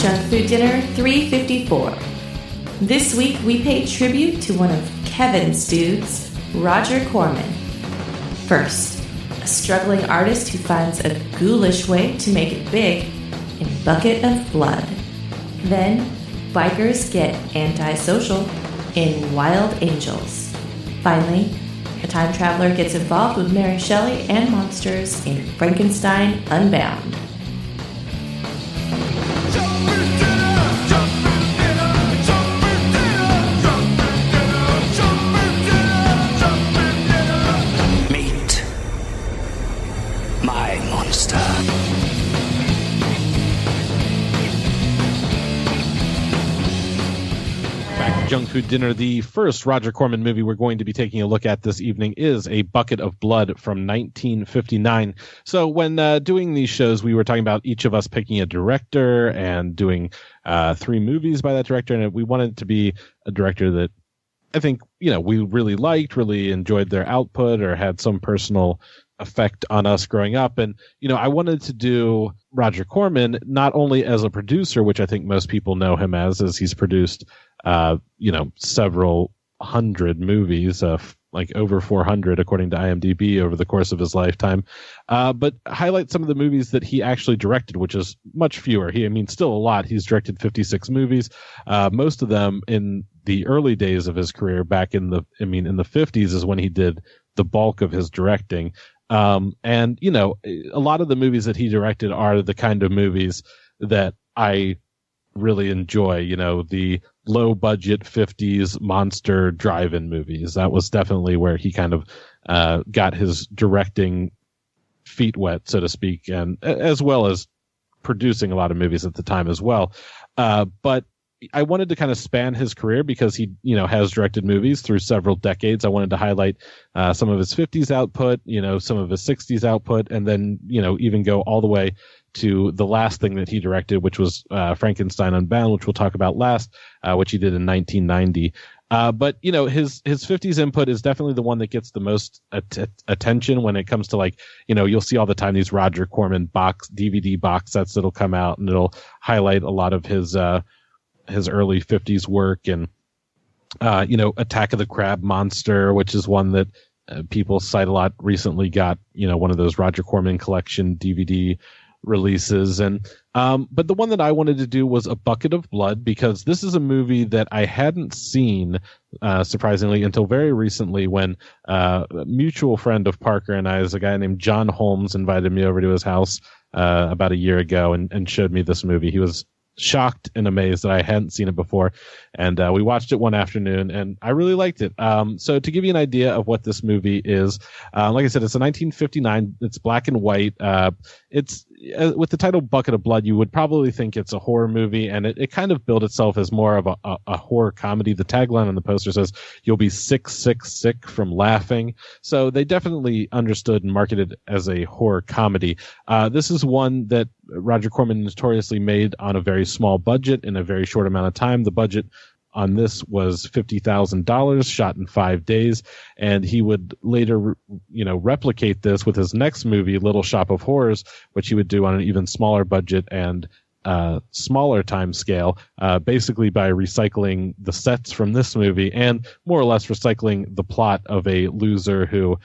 Junk Food Dinner 354. This week we pay tribute to one of Kevin's dudes, Roger Corman. First, a struggling artist who finds a ghoulish way to make it big in Bucket of Blood. Then, bikers get antisocial in Wild Angels. Finally, a time traveler gets involved with Mary Shelley and monsters in Frankenstein Unbound. Meet my monster. Junk Food Dinner, the first Roger Corman movie we're going to be taking a look at this evening is A Bucket of Blood from 1959. So when doing these shows, we were talking about each of us picking a director and doing 3 movies by that director, and we wanted it to be a director that I think, we really liked, really enjoyed their output or had some personal effect on us growing up. And, I wanted to do Roger Corman not only as a producer, which I think most people know him as he's produced several hundred movies, like over 400 according to IMDb over the course of his lifetime, but highlight some of the movies that he actually directed, which is much fewer. Still a lot. He's directed 56 movies, most of them in the early days of his career. Back in the 50s is when he did the bulk of his directing. And a lot of the movies that he directed are the kind of movies that I really enjoy, the low budget 50s monster drive-in movies. That was definitely where he kind of got his directing feet wet, so to speak, and as well as producing a lot of movies at the time as well. But I wanted to kind of span his career because he, has directed movies through several decades. I wanted to highlight some of his 50s output, some of his 60s output, and then, even go all the way to the last thing that he directed, which was Frankenstein Unbound, which we'll talk about last, which he did in 1990. But his 50s input is definitely the one that gets the most attention when it comes to, like, you'll see all the time these Roger Corman DVD box sets that'll come out, and it'll highlight a lot of his early 50s work. And Attack of the Crab Monster, which is one that people cite a lot, recently got one of those Roger Corman collection DVD releases. And but the one that I wanted to do was A Bucket of Blood, because this is a movie that I hadn't seen surprisingly until very recently, when a mutual friend of Parker and I, is a guy named John Holmes, invited me over to his house about a year ago and showed me this movie. He was shocked and amazed that I hadn't seen it before, and we watched it one afternoon, and I really liked it. So to give you an idea of what this movie is, like I said, it's a 1959. It's black and white. It's with the title Bucket of Blood, you would probably think it's a horror movie, and it kind of billed itself as more of a horror comedy. The tagline on the poster says, "You'll be sick, sick, sick from laughing." So they definitely understood and marketed it as a horror comedy. This is one that Roger Corman notoriously made on a very small budget in a very short amount of time. The budget on this was $50,000, shot in 5 days, and he would later, replicate this with his next movie, Little Shop of Horrors, which he would do on an even smaller budget and smaller time scale, basically by recycling the sets from this movie and more or less recycling the plot of a loser who,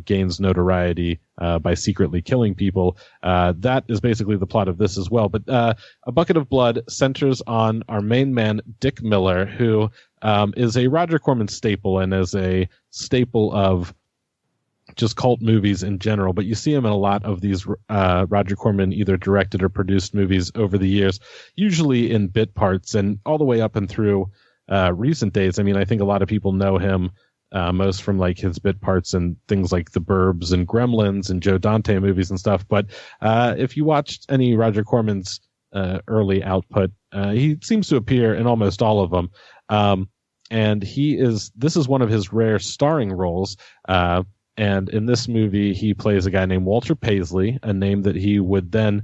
gains notoriety by secretly killing people. That is basically the plot of this as well. But A Bucket of Blood centers on our main man, Dick Miller, who is a Roger Corman staple and is a staple of just cult movies in general. But you see him in a lot of these Roger Corman either directed or produced movies over the years, usually in bit parts and all the way up and through recent days. I think a lot of people know him most from like his bit parts and things like The Burbs and Gremlins and Joe Dante movies and stuff. But if you watched any Roger Corman's early output, he seems to appear in almost all of them. And this is one of his rare starring roles. And in this movie, he plays a guy named Walter Paisley, a name that he would then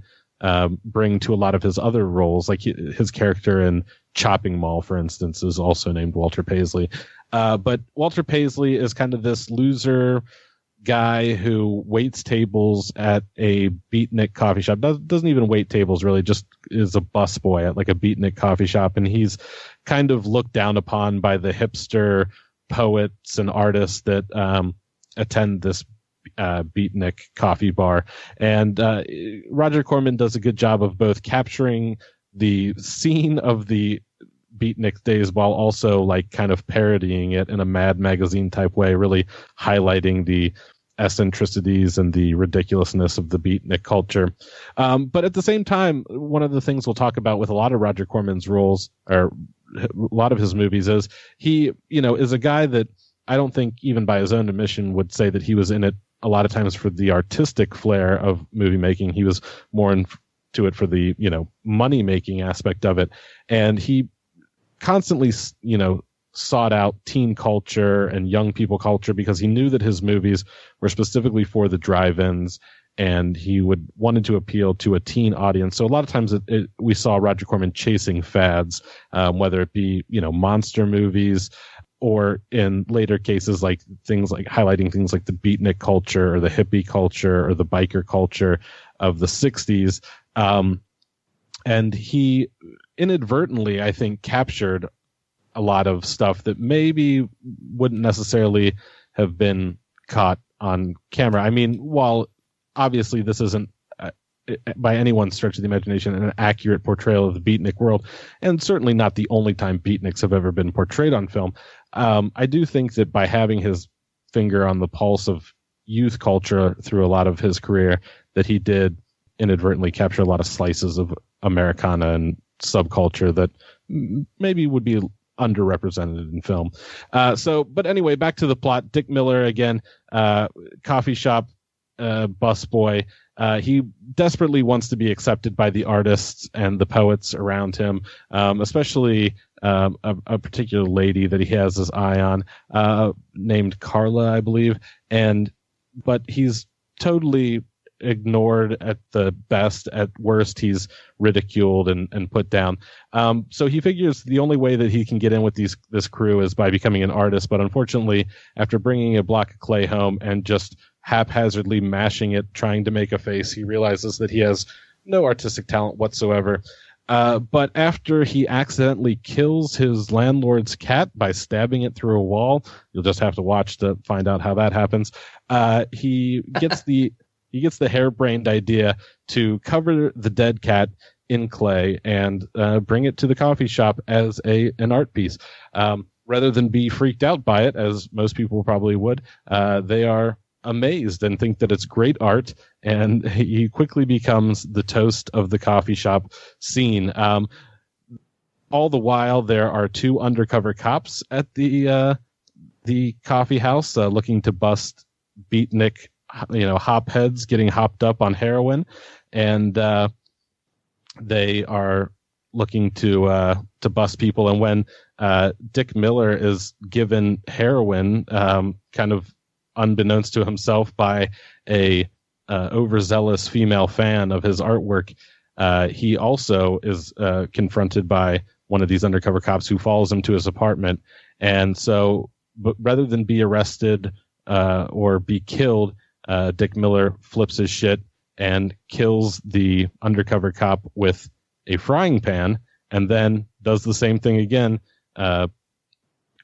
bring to a lot of his other roles. Like his character in Chopping Mall, for instance, is also named Walter Paisley. But Walter Paisley is kind of this loser guy who waits tables at a beatnik coffee shop. Doesn't even wait tables, really, just is a busboy at like a beatnik coffee shop. And he's kind of looked down upon by the hipster poets and artists that attend this beatnik coffee bar. And Roger Corman does a good job of both capturing the scene of the beatnik days while also like kind of parodying it in a Mad Magazine type way, really highlighting the eccentricities and the ridiculousness of the beatnik culture. But at the same time, one of the things we'll talk about with a lot of Roger Corman's roles, or a lot of his movies, is he, is a guy that I don't think even by his own admission would say that he was in it a lot of times for the artistic flair of movie making. He was more into it for the, money making aspect of it. And he constantly, sought out teen culture and young people culture because he knew that his movies were specifically for the drive-ins, and he wanted to appeal to a teen audience. So a lot of times we saw Roger Corman chasing fads, whether it be, monster movies, or in later cases, like things like highlighting things like the beatnik culture or the hippie culture or the biker culture of the 60s. And he inadvertently, I think, captured a lot of stuff that maybe wouldn't necessarily have been caught on camera. I mean, while obviously this isn't by anyone's stretch of the imagination an accurate portrayal of the beatnik world, and certainly not the only time beatniks have ever been portrayed on film, I do think that by having his finger on the pulse of youth culture through a lot of his career, that he did inadvertently capture a lot of slices of Americana and subculture that maybe would be underrepresented in film. But anyway, back to the plot. Dick Miller, again, coffee shop busboy. He desperately wants to be accepted by the artists and the poets around him, especially a particular lady that he has his eye on, named Carla, I believe. But he's totally ignored at the best. At worst, he's ridiculed and put down. So he figures the only way that he can get in with this crew is by becoming an artist. But unfortunately, after bringing a block of clay home and just haphazardly mashing it, trying to make a face, he realizes that he has no artistic talent whatsoever. But after he accidentally kills his landlord's cat by stabbing it through a wall, you'll just have to watch to find out how that happens. He gets the harebrained idea to cover the dead cat in clay and bring it to the coffee shop as an art piece. Rather than be freaked out by it, as most people probably would, they are amazed and think that it's great art, and he quickly becomes the toast of the coffee shop scene. All the while, there are two undercover cops at the coffee house looking to bust beatnik, hop heads getting hopped up on heroin, and they are looking to bust people. And when Dick Miller is given heroin, kind of unbeknownst to himself by a overzealous female fan of his artwork, he also is confronted by one of these undercover cops who follows him to his apartment. And so, but rather than be arrested or be killed, Dick Miller flips his shit and kills the undercover cop with a frying pan, and then does the same thing again,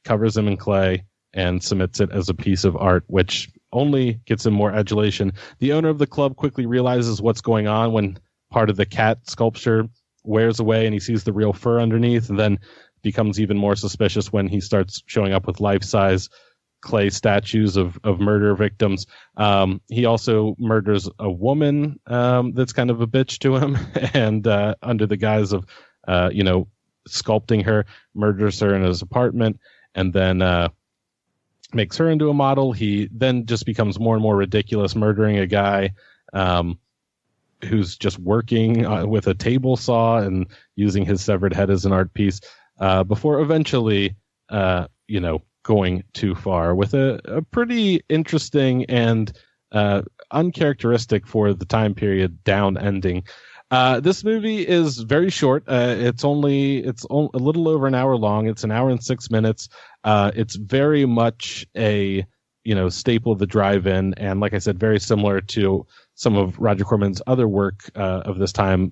covers him in clay and submits it as a piece of art, which only gets him more adulation. The owner of the club quickly realizes what's going on when part of the cat sculpture wears away and he sees the real fur underneath, and then becomes even more suspicious when he starts showing up with life-size clay statues of murder victims. He also murders a woman that's kind of a bitch to him, and under the guise of sculpting her, murders her in his apartment, and then makes her into a model. He then just becomes more and more ridiculous, murdering a guy who's just working with a table saw and using his severed head as an art piece, before eventually going too far with a pretty interesting and uncharacteristic for the time period down ending. This movie is very short. It's a little over an hour long. It's an hour and 6 minutes. It's very much a staple of the drive-in, and like I said, very similar to some of Roger Corman's other work of this time,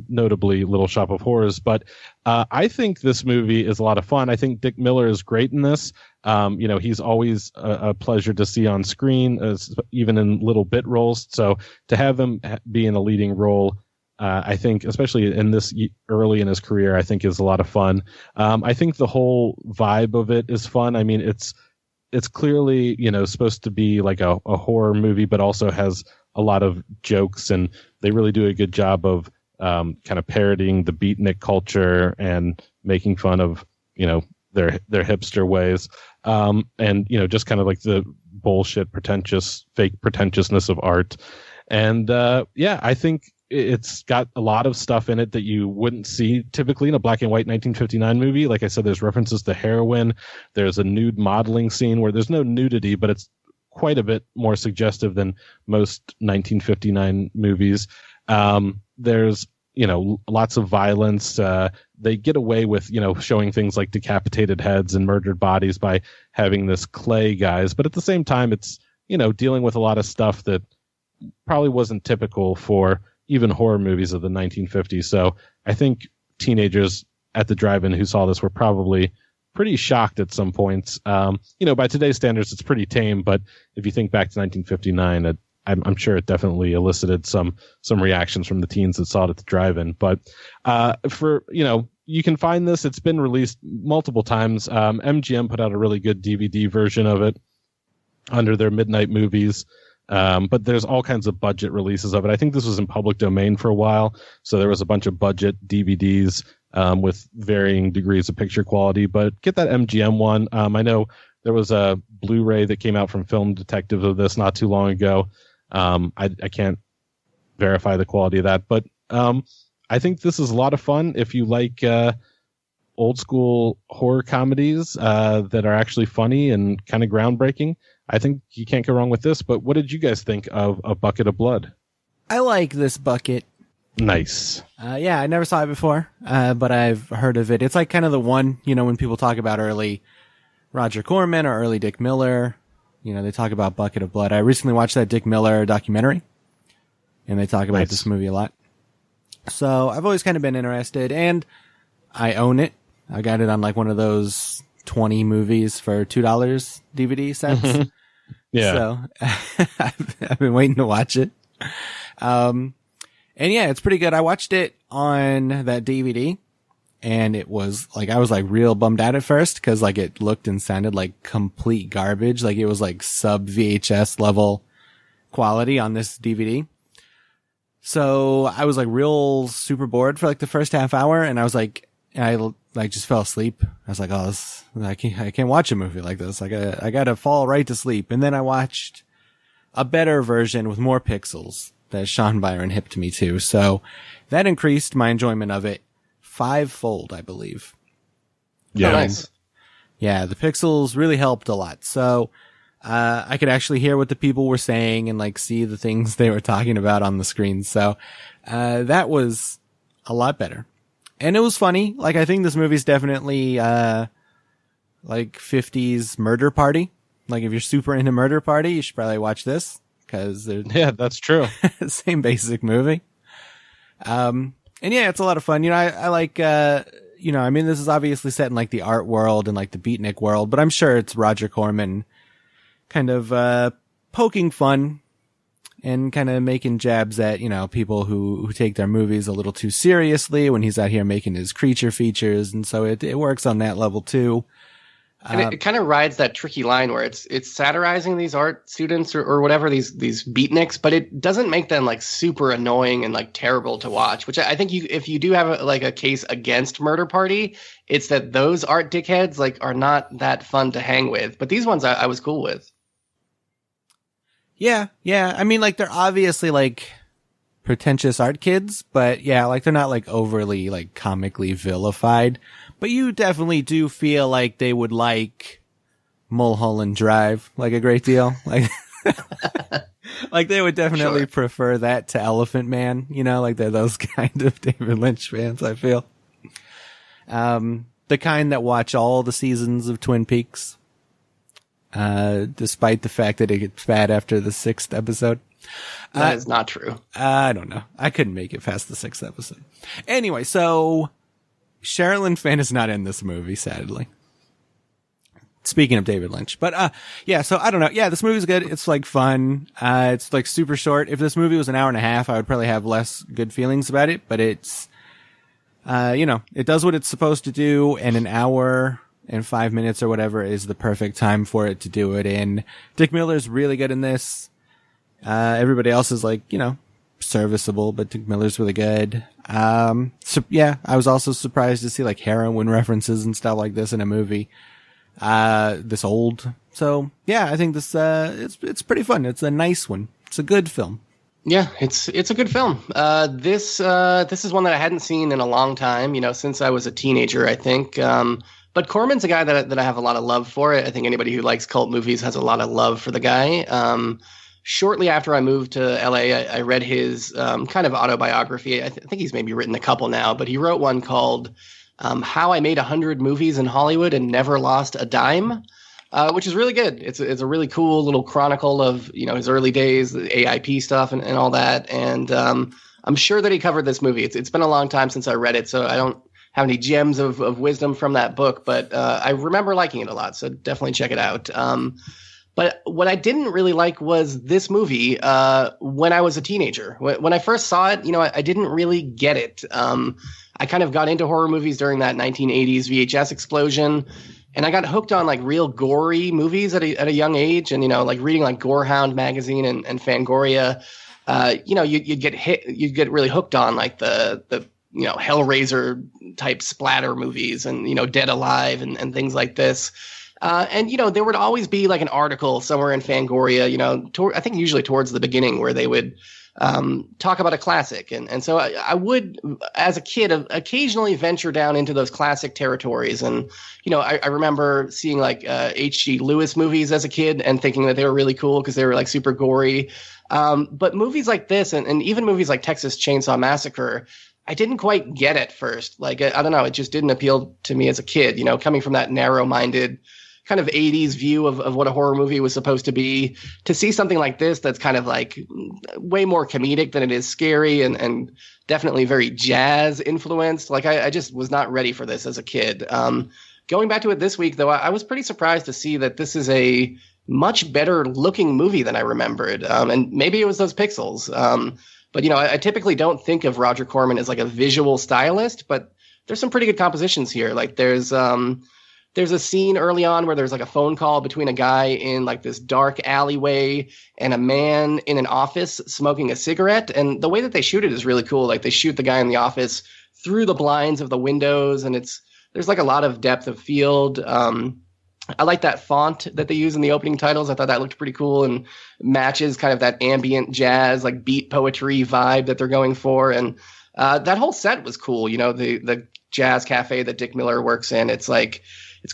notably Little Shop of Horrors. But I think this movie is a lot of fun. I think Dick Miller is great in this. He's always a pleasure to see on screen, even in little bit roles. So to have him be in a leading role, I think, especially in this early in his career, I think is a lot of fun. I think the whole vibe of it is fun. I mean, it's clearly, supposed to be like a horror movie, but also has a lot of jokes, and they really do a good job of kind of parodying the beatnik culture and making fun of, their hipster ways. And, just kind of like the bullshit, fake pretentiousness of art. And, I think it's got a lot of stuff in it that you wouldn't see typically in a black and white 1959 movie. Like I said, there's references to heroin. There's a nude modeling scene where there's no nudity, but it's quite a bit more suggestive than most 1959 movies. There's, lots of violence. They get away with, showing things like decapitated heads and murdered bodies by having this clay guys. But at the same time, it's, dealing with a lot of stuff that probably wasn't typical for even horror movies of the 1950s. So I think teenagers at the drive-in who saw this were probably pretty shocked at some points. By today's standards, it's pretty tame, but if you think back to 1959, I'm sure it definitely elicited some reactions from the teens that saw it at the drive-in. But you can find this. It's been released multiple times. MGM put out a really good DVD version of it under their Midnight Movies. But there's all kinds of budget releases of it. I think this was in public domain for a while, so there was a bunch of budget DVDs with varying degrees of picture quality. But get that MGM one. I know there was a Blu-ray that came out from Film Detectives of this not too long ago. I can't verify the quality of that, but I think this is a lot of fun if you like old school horror comedies that are actually funny and kind of groundbreaking. I think you can't go wrong with this. But what did you guys think of A Bucket of Blood? I like this bucket. Nice. I never saw it before, but I've heard of it. It's like kind of the one, when people talk about early Roger Corman or early Dick Miller, they talk about Bucket of Blood. I recently watched that Dick Miller documentary, and they talk about this movie a lot. So I've always kind of been interested, and I own it. I got it on like one of those 20 movies for $2 DVD sets. Yeah. So I've been waiting to watch it. And yeah, it's pretty good. I watched it on that DVD, and it was like, I was like real bummed out at first because like it looked and sounded like complete garbage. Like it was like sub VHS level quality on this DVD. So I was like real super bored for like the first half hour, and I was like, I like just fell asleep. I was like, oh, I can't watch a movie like this. Like I gotta fall right to sleep. And then I watched a better version with more pixels that Sean Byron hipped me to. So that increased my enjoyment of it 5-fold, I believe. Yeah. Nice. Yeah, the pixels really helped a lot. So I could actually hear what the people were saying and like see the things they were talking about on the screen. So that was a lot better. And it was funny. Like, I think this movie's definitely like 50s murder party. Like, if you're super into Murder Party, you should probably watch this because they're that's true. same basic movie. And yeah, it's a lot of fun. I like, I mean, this is obviously set in like the art world and like the beatnik world, but I'm sure it's Roger Corman kind of poking fun and kind of making jabs at, people who take their movies a little too seriously when he's out here making his creature features. And so it works on that level too. And it kind of rides that tricky line where it's satirizing these art students or whatever, these beatniks, but it doesn't make them like super annoying and like terrible to watch, which I think if you do have a case against Murder Party, it's that those art dickheads like are not that fun to hang with. But these ones I was cool with. Yeah. I mean, like, they're obviously, like, pretentious art kids, but, yeah, like, they're not, like, overly, like, comically vilified. But you definitely do feel like they would like Mulholland Drive, like, a great deal. Like, like, they would definitely prefer that to Elephant Man, like, they're those kind of David Lynch fans, I feel. The kind that watch all the seasons of Twin Peaks. despite the fact that it gets bad after the 6th episode. That is not true. I don't know. I couldn't make it past the 6th episode. Anyway, so Sherilyn Fenn is not in this movie, sadly. Speaking of David Lynch. But, yeah, so I don't know. Yeah, this movie's good. It's like fun. It's like super short. If this movie was an hour and a half, I would probably have less good feelings about it, but it's, it does what it's supposed to do, and an hour and 5 minutes or whatever is the perfect time for it to do it in. Dick Miller's really good in this. Everybody else is like, serviceable, but Dick Miller's really good. So yeah, I was also surprised to see like heroin references and stuff like this in a movie. This old. So yeah, I think this, it's pretty fun. It's a nice one. It's a good film. Yeah, it's a good film. This is one that I hadn't seen in a long time, since I was a teenager, I think. But Corman's a guy that I have a lot of love for. I think anybody who likes cult movies has a lot of love for the guy. Shortly after I moved to LA, I read his kind of autobiography. I think he's maybe written a couple now, but he wrote one called How I Made 100 Movies in Hollywood and Never Lost a Dime, which is really good. It's a really cool little chronicle of his early days, the AIP stuff and all that. And I'm sure that he covered this movie. It's been a long time since I read it, so I don't have any gems of wisdom from that book, but I remember liking it a lot, so definitely check it out. But what I didn't really like was this movie when I was a teenager. When I first saw it, I didn't really get it. I kind of got into horror movies during that 1980s VHS explosion, and I got hooked on like real gory movies at a young age. And, like reading like Gorehound magazine and Fangoria, you'd get really hooked on like the Hellraiser type splatter movies and, Dead Alive and things like this. And there would always be like an article somewhere in Fangoria, I think usually towards the beginning, where they would talk about a classic. And so I would, as a kid, occasionally venture down into those classic territories. And, I remember seeing like H.G. Lewis movies as a kid and thinking that they were really cool because they were like super gory. But movies like this and even movies like Texas Chainsaw Massacre, I didn't quite get at first. Like, I don't know, it just didn't appeal to me as a kid, coming from that narrow-minded kind of 80s view of what a horror movie was supposed to be, to see something like this that's kind of like way more comedic than it is scary and definitely very jazz influenced. Like I just was not ready for this as a kid. Going back to it this week, though, I was pretty surprised to see that this is a much better looking movie than I remembered. And maybe it was those pixels. But, I typically don't think of Roger Corman as like a visual stylist, but there's some pretty good compositions here. Like there's a scene early on where there's like a phone call between a guy in like this dark alleyway and a man in an office smoking a cigarette. And the way that they shoot it is really cool. Like they shoot the guy in the office through the blinds of the windows, and there's like a lot of depth of field. I like that font that they use in the opening titles. I thought that looked pretty cool and matches kind of that ambient jazz, like beat poetry vibe that they're going for. And that whole set was cool. The jazz cafe that Dick Miller works in, it's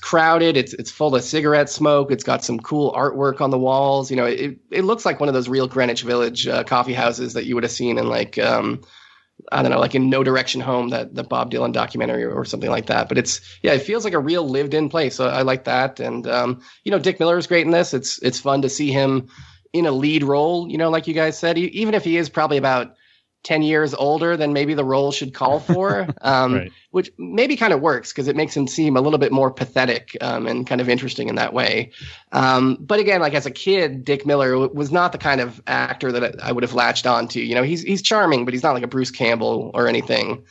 crowded. It's full of cigarette smoke. It's got some cool artwork on the walls. It looks like one of those real Greenwich Village coffee houses that you would have seen in like, I don't know, like in No Direction Home, that the Bob Dylan documentary or something like that. But it feels like a real lived in place. So I like that. And, Dick Miller is great in this. It's fun to see him in a lead role, like you guys said, even if he is probably about 10 years older than maybe the role should call for, right. Which maybe kind of works because it makes him seem a little bit more pathetic and kind of interesting in that way. But again, like as a kid, Dick Miller was not the kind of actor that I would have latched on to. He's charming, but he's not like a Bruce Campbell or anything.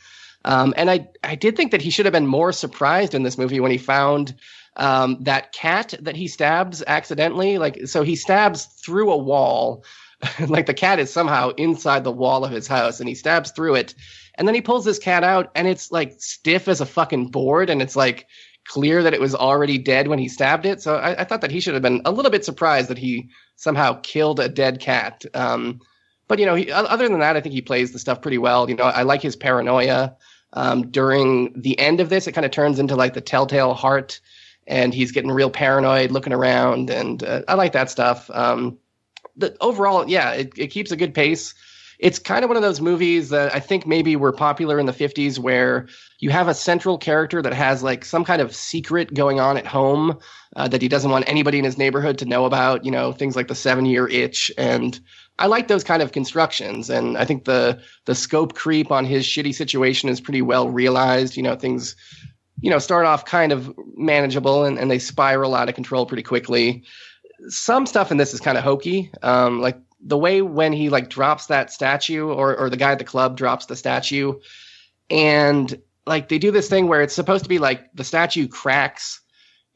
And I did think that he should have been more surprised in this movie when he found that cat that he stabs accidentally. Like, so he stabs through a wall. Like the cat is somehow inside the wall of his house, and he stabs through it, and then he pulls this cat out, and it's like stiff as a fucking board, and it's like clear that it was already dead when he stabbed it. So I thought that he should have been a little bit surprised that he somehow killed a dead cat. But other than that, I think he plays the stuff pretty well. I like his paranoia. During the end of this, it kind of turns into like the Telltale Heart, and he's getting real paranoid, looking around, and I like that stuff. Overall, yeah, it keeps a good pace. it's kind of one of those movies that I think maybe were popular in the 50s where you have a central character that has like some kind of secret going on at home that he doesn't want anybody in his neighborhood to know about, things like the 7-year itch. And I like those kind of constructions. And I think the scope creep on his shitty situation is pretty well realized. Things, start off kind of manageable and they spiral out of control pretty quickly. Some stuff in this is kind of hokey. Like the way when he like drops that statue or the guy at the club drops the statue and like they do this thing where it's supposed to be like the statue cracks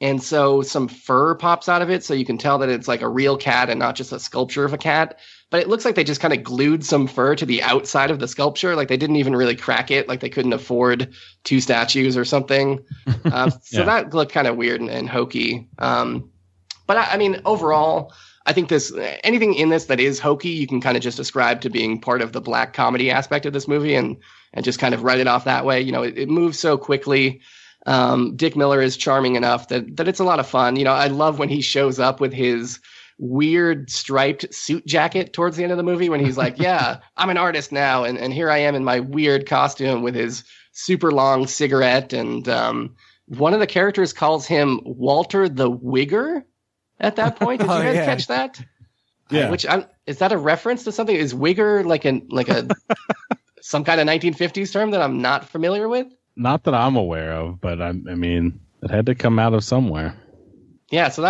and so some fur pops out of it so you can tell that it's like a real cat and not just a sculpture of a cat. But it looks like they just kind of glued some fur to the outside of the sculpture. Like they didn't even really crack it. Like they couldn't afford 2 statues or something. So that looked kind of weird and hokey. But I mean, overall, I think anything in this that is hokey, you can kind of just ascribe to being part of the black comedy aspect of this movie and just kind of write it off that way. It moves so quickly. Dick Miller is charming enough that it's a lot of fun. I love when he shows up with his weird striped suit jacket towards the end of the movie when he's like, yeah, I'm an artist now. And here I am in my weird costume with his super long cigarette. And one of the characters calls him Walter the Wigger at that point. Did you guys catch that? Yeah. Is that a reference to something? Is Wigger like a some kind of 1950s term that I'm not familiar with? Not that I'm aware of, but I mean, it had to come out of somewhere. Yeah, so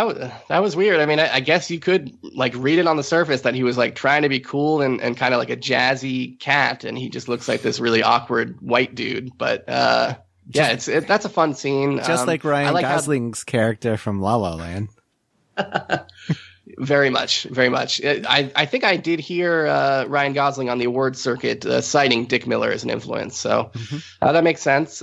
that was weird. I mean, I guess you could like read it on the surface that he was like trying to be cool and kind of like a jazzy cat, and he just looks like this really awkward white dude. But that's a fun scene. Just like Ryan Gosling's character from La La Land. Very much, very much. I think I did hear Ryan Gosling on the awards circuit citing Dick Miller as an influence, so that makes sense.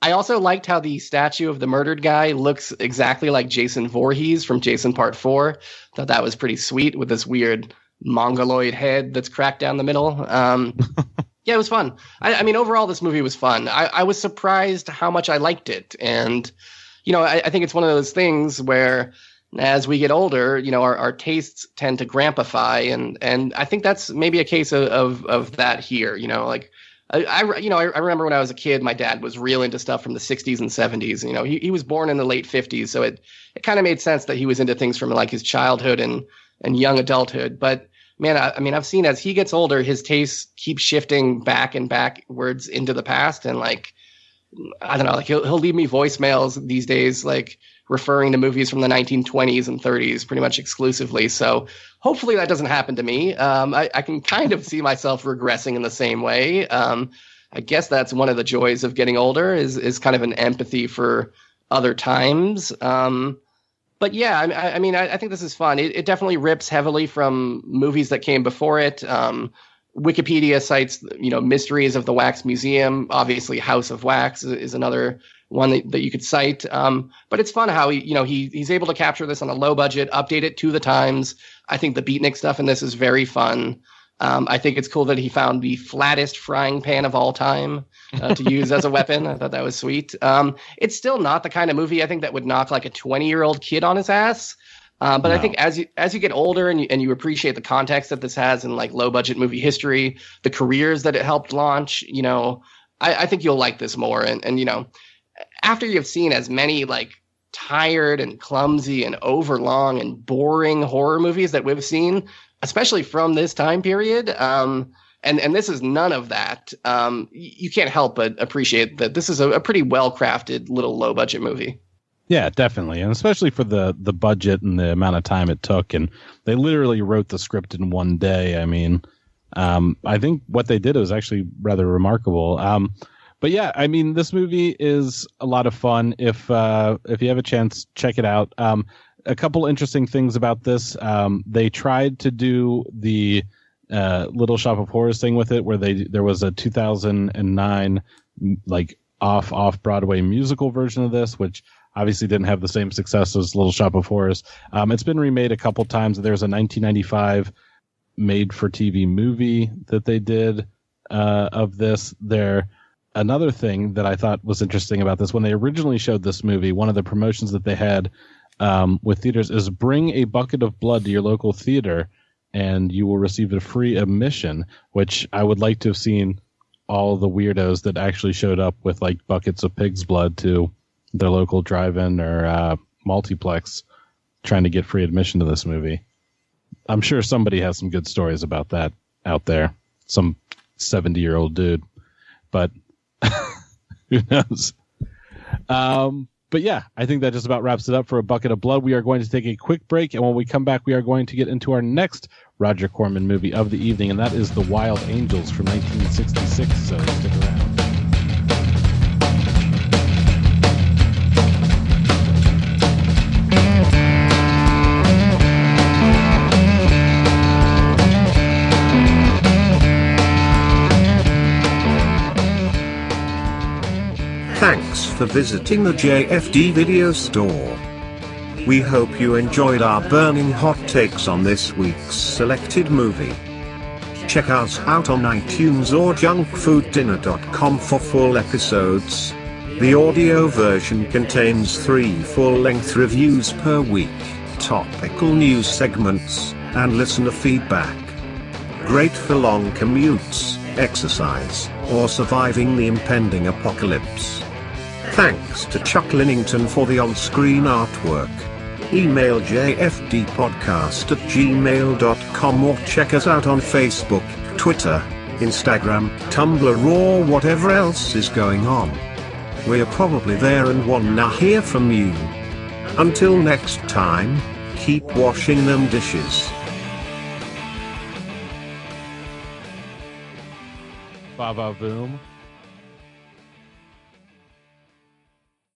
I also liked how the statue of the murdered guy looks exactly like Jason Voorhees from Jason Part 4. Thought that was pretty sweet with this weird mongoloid head that's cracked down the middle. Yeah, it was fun. I mean, overall, this movie was fun. I was surprised how much I liked it. And, I think it's one of those things where as we get older, our tastes tend to grampify. And I think that's maybe a case of that here, like, I remember when I was a kid, my dad was real into stuff from the 60s and 70s. He was born in the late 50s, so it kind of made sense that he was into things from like his childhood and young adulthood. But man, I mean, I've seen as he gets older, his tastes keep shifting back and backwards into the past, and like I don't know, like he'll leave me voicemails these days, like referring to movies from the 1920s and 30s pretty much exclusively. So hopefully that doesn't happen to me. I can kind of see myself regressing in the same way. I guess that's one of the joys of getting older is kind of an empathy for other times. But yeah, I mean, I think this is fun. It definitely rips heavily from movies that came before it. Wikipedia cites, Mysteries of the Wax Museum. Obviously, House of Wax is another one that you could cite. But it's fun how he's able to capture this on a low budget, update it to the times. I think the beatnik stuff in this is very fun. I think it's cool that he found the flattest frying pan of all time to use as a weapon. I thought that was sweet. It's still not the kind of movie I think that would knock like a 20-year-old kid on his ass. But no. I think as you get older and you appreciate the context that this has in like low budget movie history, the careers that it helped launch, I think you'll like this more. And after you've seen as many like tired and clumsy and overlong and boring horror movies that we've seen, especially from this time period, and this is none of that, you can't help but appreciate that this is a pretty well-crafted little low-budget movie. Yeah, definitely. And especially for the budget and the amount of time it took. And they literally wrote the script in one day. I mean, I think what they did was actually rather remarkable. But yeah, I mean, this movie is a lot of fun. If you have a chance, check it out. A couple interesting things about this. They tried to do the Little Shop of Horrors thing with it, where there was a 2009 like off Broadway musical version of this, which obviously didn't have the same success as Little Shop of Horrors. It's been remade a couple times. There's a 1995 made-for-TV movie that they did of this. Another thing that I thought was interesting about this, when they originally showed this movie, one of the promotions that they had with theaters is bring a bucket of blood to your local theater and you will receive a free admission, which I would like to have seen all the weirdos that actually showed up with like buckets of pig's blood to their local drive-in or multiplex trying to get free admission to this movie. I'm sure somebody has some good stories about that out there. Some 70-year-old dude. But who knows? But yeah, I think that just about wraps it up for A Bucket of Blood. We are going to take a quick break, and when we come back, we are going to get into our next Roger Corman movie of the evening, and that is The Wild Angels from 1966, so stick around. Thanks for visiting the JFD video store. We hope you enjoyed our burning hot takes on this week's selected movie. Check us out on iTunes or junkfooddinner.com for full episodes. The audio version contains 3 full-length reviews per week, topical news segments, and listener feedback. Great for long commutes, exercise, or surviving the impending apocalypse. Thanks to Chuck Linnington for the on-screen artwork. Email jfdpodcast@gmail.com or check us out on Facebook, Twitter, Instagram, Tumblr, or whatever else is going on. We're probably there and wanna hear from you. Until next time, keep washing them dishes. Ba-ba-boom.